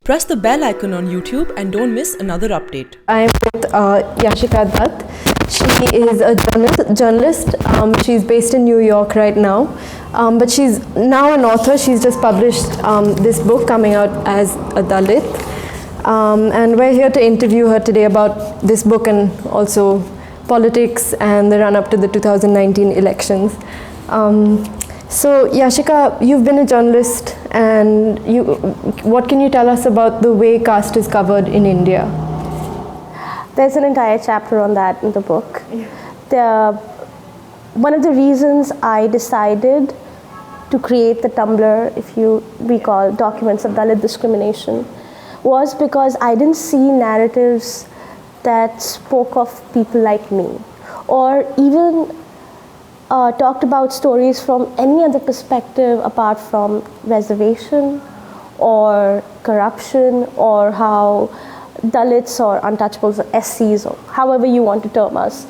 Press the bell icon on YouTube and don't miss another update. I am with Yashica Dutt. She is a journalist. She's based in New York right now, but she's now an author. She's just published this book coming out as a Dalit. And we're here to interview her today about this book and also politics and the run-up to the 2019 elections. So Yashica, you've been a journalist, and what can you tell us about the way caste is covered in India? There's an entire chapter on that in the book. One of the reasons I decided to create the Tumblr, if you recall, Documents of Dalit Discrimination, was because I didn't see narratives that spoke of people like me, or even talked about stories from any other perspective apart from reservation or corruption, or how Dalits or untouchables or SCs, or however you want to term us,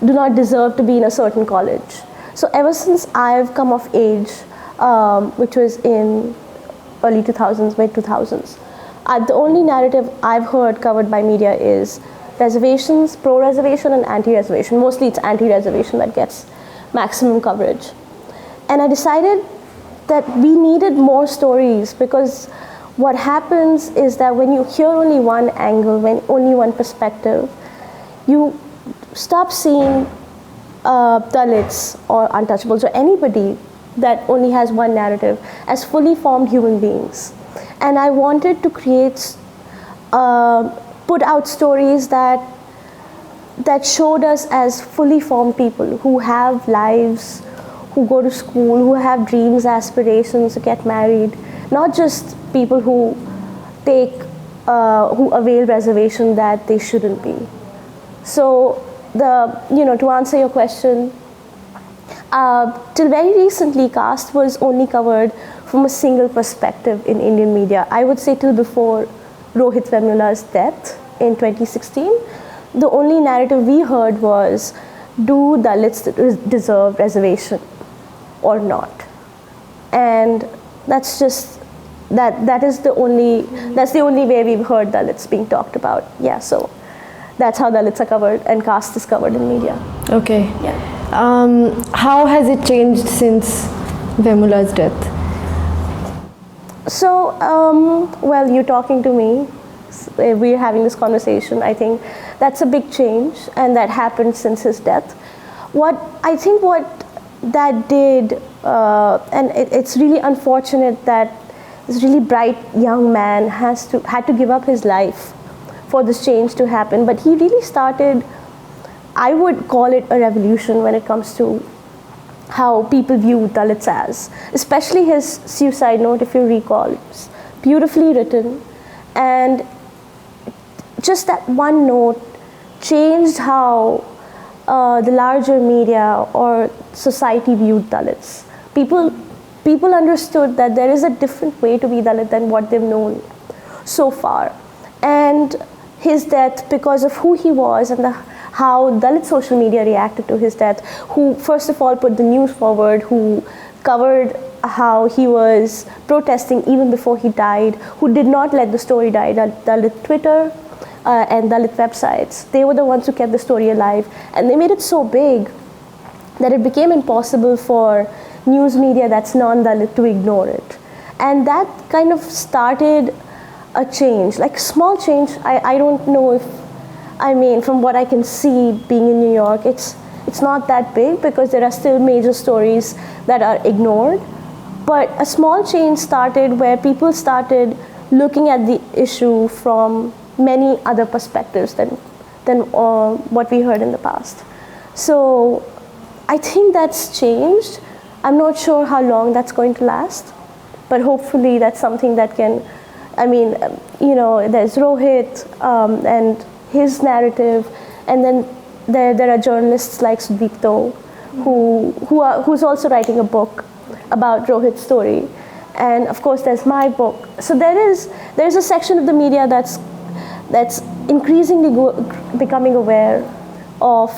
do not deserve to be in a certain college. So ever since I've come of age, which was in early 2000s, mid 2000s, the only narrative I've heard covered by media is reservations, pro-reservation and anti-reservation. Mostly it's anti-reservation that gets maximum coverage. And I decided that we needed more stories, because what happens is that when you hear only one angle, when only one perspective, you stop seeing Dalits or untouchables or anybody that only has one narrative as fully formed human beings. And I wanted to create, put out stories that showed us as fully formed people who have lives, who go to school, who have dreams, aspirations, who get married, not just people who who avail reservation that they shouldn't be. So to answer your question, till very recently, caste was only covered from a single perspective in Indian media. I would say till before Rohith Vemula's death in 2016, the only narrative we heard was, do Dalits deserve reservation or not? And that's just, that's the only way we've heard Dalits being talked about. Yeah, so that's how Dalits are covered and caste is covered in media. Okay. Yeah. How has it changed since Vemula's death? So, well, you're talking to me, we're having this conversation. I think that's a big change, and that happened since his death. What that did, and it's really unfortunate that this really bright young man had to give up his life for this change to happen, but he really started, I would call it a revolution when it comes to how people view Dalits as, especially his suicide note, if you recall. It's beautifully written, and just that one note changed how the larger media or society viewed Dalits. People understood that there is a different way to be Dalit than what they've known so far. And his death, because of who he was and how Dalit social media reacted to his death, who first of all put the news forward, who covered how he was protesting even before he died, who did not let the story die. Dalit Twitter and Dalit websites, they were the ones who kept the story alive, and they made it so big that it became impossible for news media that's non-Dalit to ignore it. And that kind of started a change, like small change. I don't know if, I mean, from what I can see being in New York, it's not that big, because there are still major stories that are ignored. But a small change started where people started looking at the issue from many other perspectives than what we heard in the past. So I think that's changed. I'm not sure how long that's going to last, but hopefully that's something that can, I mean, there's Rohith and his narrative, and then there are journalists like Yashica Dutt who's also writing a book about Rohith's story, and of course there's my book. So there's a section of the media that's increasingly becoming aware of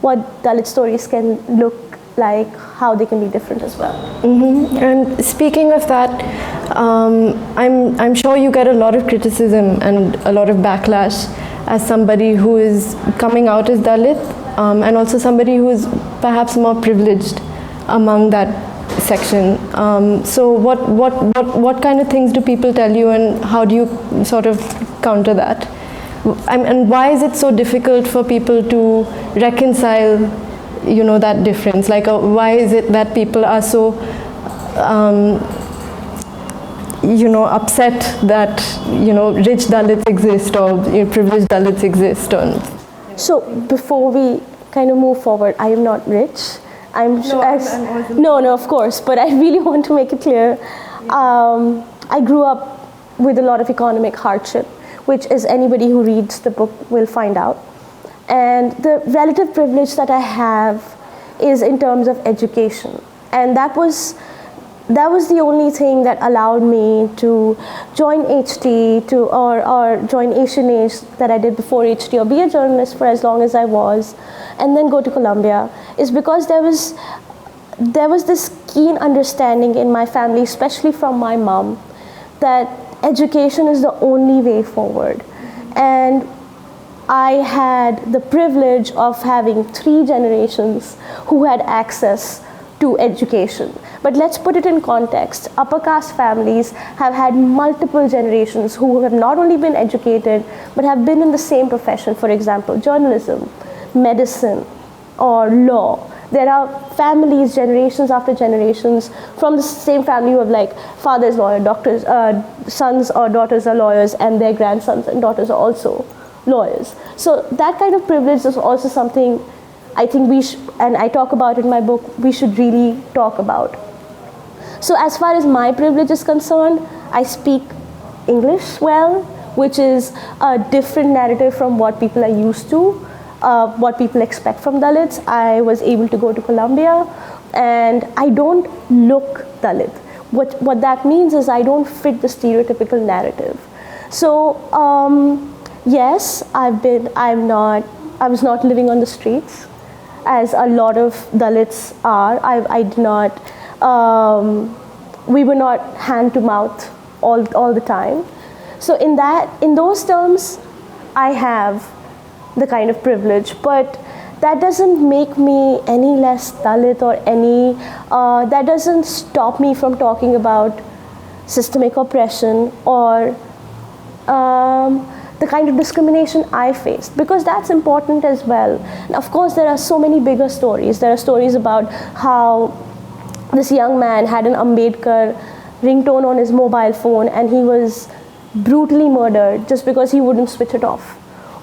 what Dalit stories can look like how they can be different as well. And speaking of that, I'm sure you get a lot of criticism and a lot of backlash as somebody who is coming out as Dalit, and also somebody who is perhaps more privileged among that section. So what kind of things do people tell you, and how do you sort of counter that? And why is it so difficult for people to reconcile, that difference? Like, why is it that people are so, upset that, rich Dalits exist or privileged Dalits exist? So before we kind of move forward, I am not rich. No, of course, but I really want to make it clear. I grew up with a lot of economic hardship, which is anybody who reads the book will find out. And the relative privilege that I have is in terms of education. And that was the only thing that allowed me to join HT or join Asian Age that I did before HT, or be a journalist for as long as I was, and then go to Columbia, is because there was this keen understanding in my family, especially from my mom, that education is the only way forward. And I had the privilege of having 3 generations who had access to education. But let's put it in context. Upper caste families have had multiple generations who have not only been educated, but have been in the same profession. For example, journalism, medicine, or law. There are families, generations after generations, from the same family who have like father's lawyer, doctors, sons or daughters are lawyers, and their grandsons and daughters are also lawyers. So that kind of privilege is also something I think and I talk about in my book, we should really talk about. So as far as my privilege is concerned, I speak English well, which is a different narrative from what people are used to, what people expect from Dalits. I was able to go to Columbia, and I don't look Dalit. What that means is I don't fit the stereotypical narrative. So yes, I was not living on the streets, as a lot of Dalits are. I did not, we were not hand to mouth all the time. So in those terms, I have the kind of privilege, but that doesn't make me any less Dalit or that doesn't stop me from talking about systemic oppression or the kind of discrimination I faced, because that's important as well. And of course, there are so many bigger stories. There are stories about how this young man had an Ambedkar ringtone on his mobile phone and he was brutally murdered just because he wouldn't switch it off.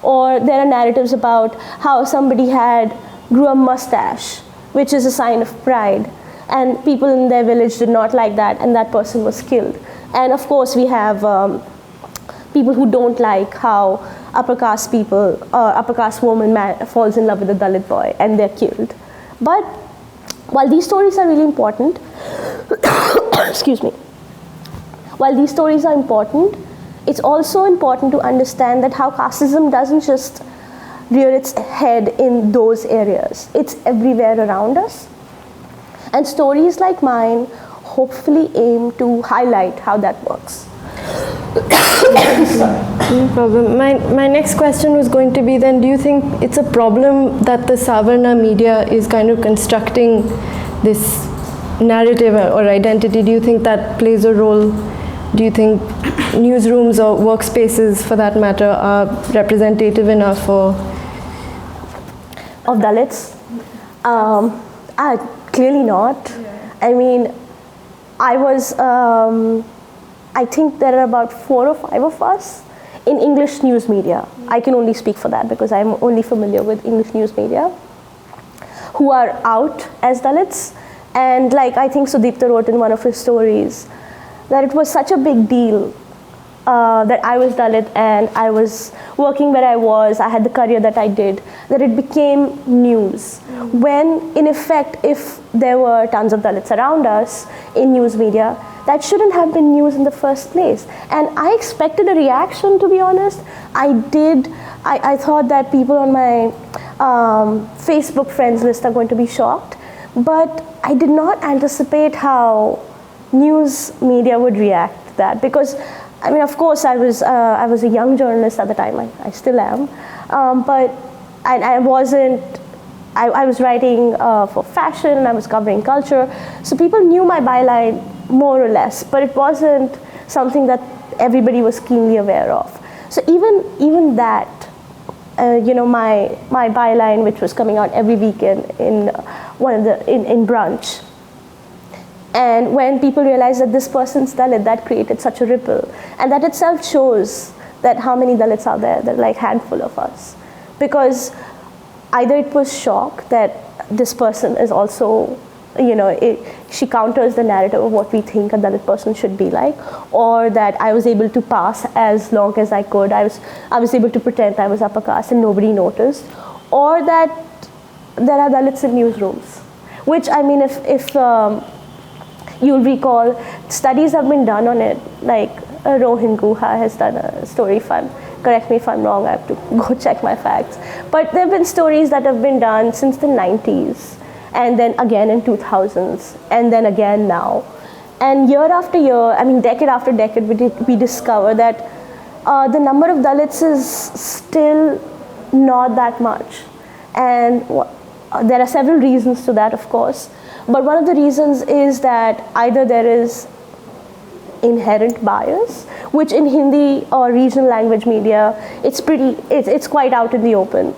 Or there are narratives about how somebody grew a mustache, which is a sign of pride, and people in their village did not like that, and that person was killed. And of course, we have people who don't like how upper caste woman falls in love with a Dalit boy and they're killed. But while these stories are really important, excuse me, while these stories are important, it's also important to understand that how casteism doesn't just rear its head in those areas. It's everywhere around us. And stories like mine hopefully aim to highlight how that works. No problem. My next question was going to be then, do you think it's a problem that the Savarna media is kind of constructing this narrative or identity? Do you think that plays a role? Do you think newsrooms or workspaces, for that matter, are representative enough of Dalits? Clearly not. Yeah. I mean, I think there are about 4 or 5 of us in English news media. I can only speak for that because I'm only familiar with English news media, who are out as Dalits. And like I think Sudipta wrote in one of his stories, that it was such a big deal that I was Dalit and I was working where I was, I had the career that I did, that it became news. When in effect, if there were tons of Dalits around us in news media, that shouldn't have been news in the first place. And I expected a reaction, to be honest. I thought that people on my Facebook friends list are going to be shocked. But I did not anticipate how news media would react to that, because I mean, of course, I was a young journalist at the time. I still am, but I wasn't. I was writing for fashion. I was covering culture, so people knew my byline more or less, but it wasn't something that everybody was keenly aware of. So even that, my byline, which was coming out every weekend in in brunch. And when people realized that this person's Dalit, that created such a ripple. And that itself shows that how many Dalits are there. There are like a handful of us. Because either it was shock that this person is also, she counters the narrative of what we think a Dalit person should be like, or that I was able to pass as long as I could. I was able to pretend I was upper caste and nobody noticed. Or that there are Dalits in newsrooms. Which, I mean, if you'll recall, studies have been done on it, like Rohin Guha has done a story, correct me if I'm wrong, I have to go check my facts. But there have been stories that have been done since the 90s, and then again in 2000s, and then again now. And year after year, I mean decade after decade, we discover that the number of Dalits is still not that much. And there are several reasons to that, of course. But one of the reasons is that either there is inherent bias, which in Hindi or regional language media, it's quite out in the open.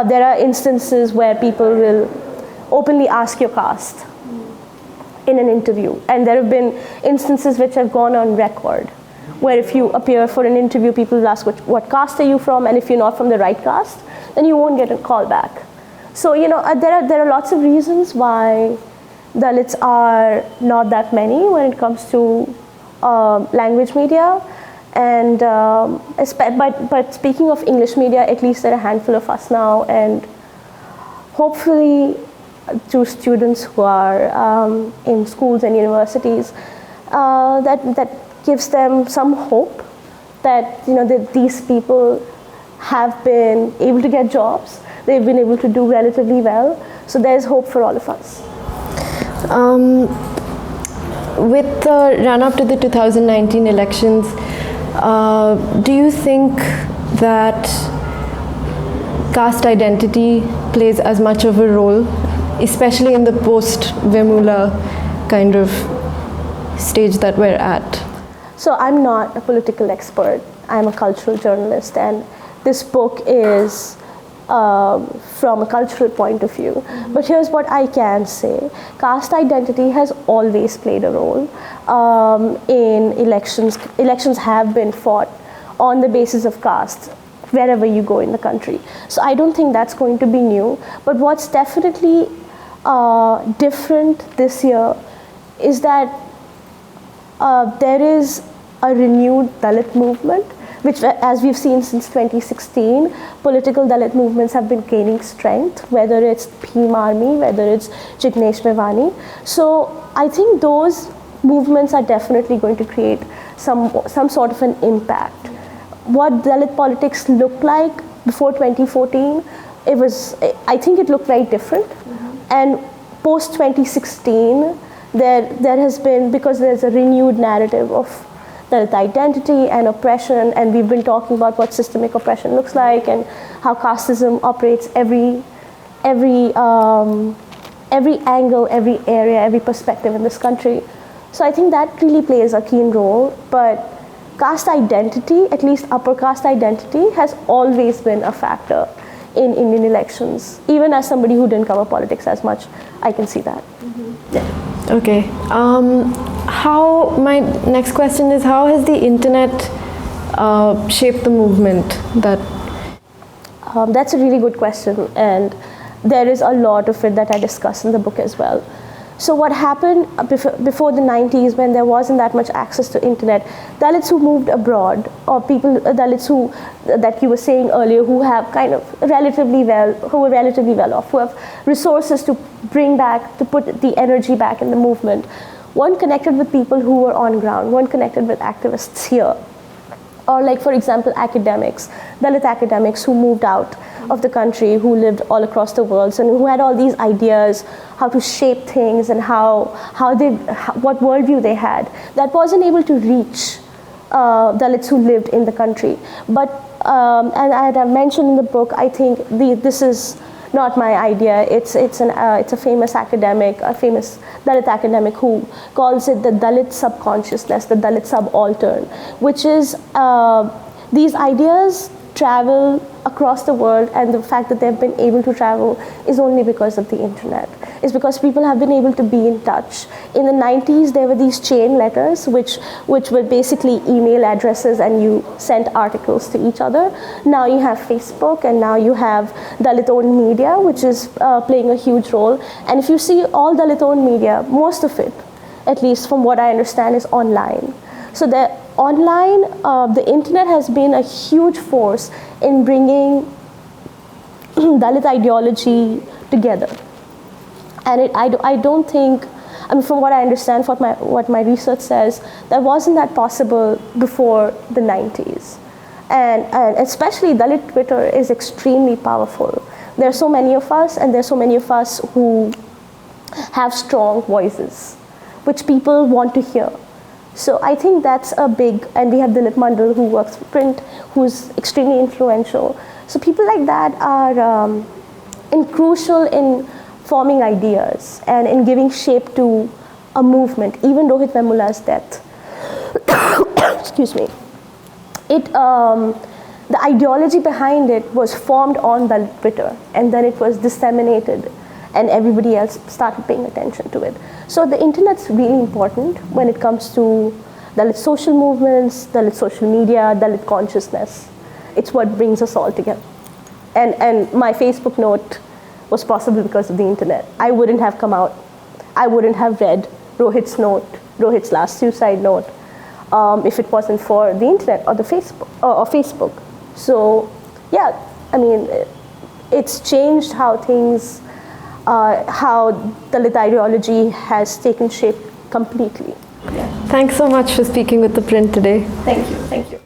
There are instances where people will openly ask your caste in an interview. And there have been instances which have gone on record, where if you appear for an interview, people will ask what caste are you from, and if you're not from the right caste, then you won't get a call back. So, there are lots of reasons why Dalits are not that many when it comes to language media, and but speaking of English media, at least there are a handful of us now, and hopefully to students who are in schools and universities, that gives them some hope that that these people have been able to get jobs, they've been able to do relatively well, so there's hope for all of us. With the run-up to the 2019 elections, do you think that caste identity plays as much of a role, especially in the post-Vemula kind of stage that we're at? So I'm not a political expert, I'm a cultural journalist, and this book is from a cultural point of view. But here's what I can say. Caste identity has always played a role in elections. Elections have been fought on the basis of caste wherever you go in the country. So I don't think that's going to be new. But what's definitely different this year is that there is a renewed Dalit movement, which, as we've seen since 2016, political Dalit movements have been gaining strength, whether it's Bhim Army, whether it's Jignesh Mevani. So I think those movements are definitely going to create some sort of an impact. What Dalit politics looked like before 2014, I think it looked very different. And post 2016, there has been, because there's a renewed narrative of Dalit identity and oppression, and we've been talking about what systemic oppression looks like and how casteism operates every angle, every area, every perspective in this country. So I think that really plays a keen role. But caste identity, at least upper caste identity, has always been a factor in Indian elections. Even as somebody who didn't cover politics as much, I can see that. Yeah. Okay. My next question is, how has the internet shaped the movement? That's a really good question, and there is a lot of it that I discuss in the book as well. So what happened before the 90s, when there wasn't that much access to internet, Dalits who moved abroad, or Dalits that you were saying earlier, who have kind of who were relatively well off, who have resources to put the energy back in the movement, weren't connected with people who were on ground, weren't connected with activists here. Or like, for example, academics, Dalit academics who moved out of the country, who lived all across the world, and who had all these ideas how to shape things and what worldview they had, that wasn't able to reach Dalits who lived in the country. But, and I have mentioned in the book, I think this is not my idea. It's a famous academic, a famous Dalit academic who calls it the Dalit subconsciousness, the Dalit subaltern, which is these ideas travel across the world, and the fact that they've been able to travel is only because of the internet. It's because people have been able to be in touch. In the 90s, there were these chain letters, which were basically email addresses, and you sent articles to each other. Now you have Facebook, and now you have Dalit-owned media, which is playing a huge role. And if you see all Dalit-owned media, most of it, at least from what I understand, is online. So the online, the internet has been a huge force in bringing Dalit ideology together. And I don't think, I mean, from what I understand, what my research says, that wasn't that possible before the 90s. And especially Dalit Twitter is extremely powerful. There are so many of us, and there are so many of us who have strong voices, which people want to hear. So I think that's a big, and we have Dilip Mandal who works for Print, who's extremely influential. So people like that are crucial in forming ideas and in giving shape to a movement. Even Rohith Vemula's death, excuse me, the ideology behind it was formed on the Twitter, and then it was disseminated, and everybody else started paying attention to it. So the internet's really important when it comes to Dalit social movements, Dalit social media, Dalit consciousness. It's what brings us all together. And my Facebook note was possible because of the internet. I wouldn't have come out. I wouldn't have read Rohith's note, Rohith's last suicide note, if it wasn't for the internet or the Facebook. So yeah, I mean, it's changed how things, how Dalit ideology has taken shape completely. Thanks so much for speaking with The Print today. Thank you.